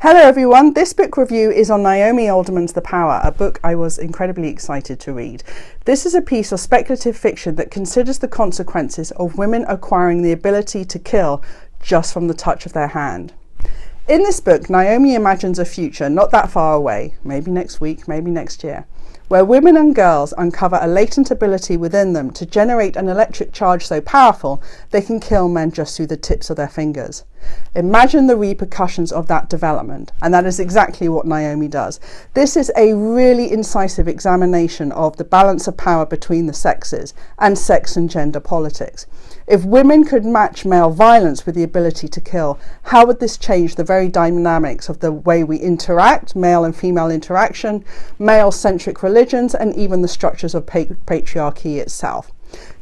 Hello everyone, this book review is on Naomi Alderman's The Power, a book I was incredibly excited to read. This is a piece of speculative fiction that considers the consequences of women acquiring the ability to kill just from the touch of their hand. In this book, Naomi imagines a future not that far away, maybe next week, maybe next year, where women and girls uncover a latent ability within them to generate an electric charge so powerful they can kill men just through the tips of their fingers. Imagine the repercussions of that development, and that is exactly what Naomi does. This is a really incisive examination of the balance of power between the sexes and sex and gender politics. If women could match male violence with the ability to kill, how would this change the very dynamics of the way we interact, male and female interaction, male-centric religions, and even the structures of patriarchy itself?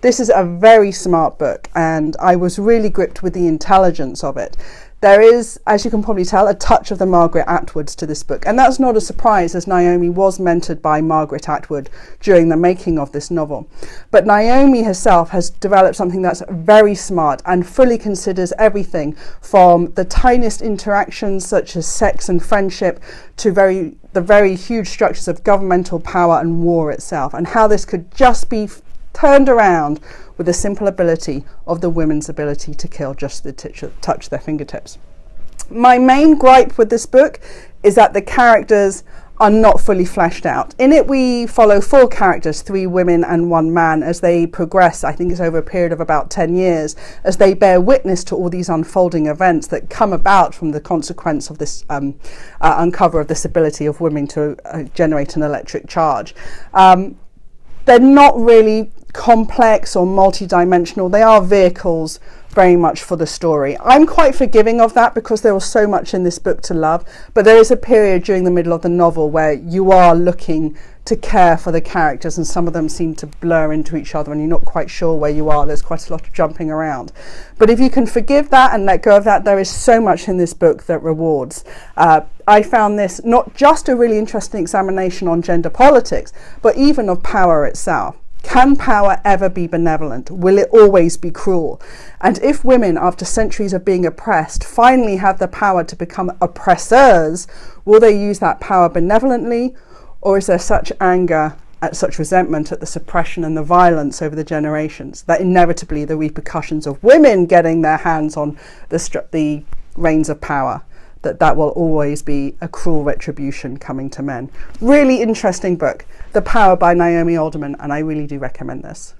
This is a very smart book, and I was really gripped with the intelligence of it. There is, as you can probably tell, a touch of the Margaret Atwoods to this book, and that's not a surprise, as Naomi was mentored by Margaret Atwood during the making of this novel. But Naomi herself has developed something that's very smart and fully considers everything from the tiniest interactions such as sex and friendship to the very huge structures of governmental power and war itself, and how this could just be turned around with the simple ability of the women's ability to kill just the touch their fingertips. My main gripe with this book is that the characters are not fully fleshed out. In it we follow 4 characters, 3 women and 1 man, as they progress, I think it's over a period of about 10 years, as they bear witness to all these unfolding events that come about from the consequence of this uncover of this ability of women to generate an electric charge. They're not really complex or multi-dimensional. They are vehicles very much for the story. I'm quite forgiving of that because there was so much in this book to love, but there is a period during the middle of the novel where you are looking to care for the characters, and some of them seem to blur into each other and you're not quite sure where you are. There's quite a lot of jumping around. But if you can forgive that and let go of that, there is so much in this book that rewards. I found this not just a really interesting examination on gender politics, but even of power itself. Can power ever be benevolent? Will it always be cruel? And if women, after centuries of being oppressed, finally have the power to become oppressors, will they use that power benevolently? Or is there such anger, such resentment at the suppression and the violence over the generations that inevitably the repercussions of women getting their hands on the reins of power, that will always be a cruel retribution coming to men? Really interesting book, The Power by Naomi Alderman, and I really do recommend this.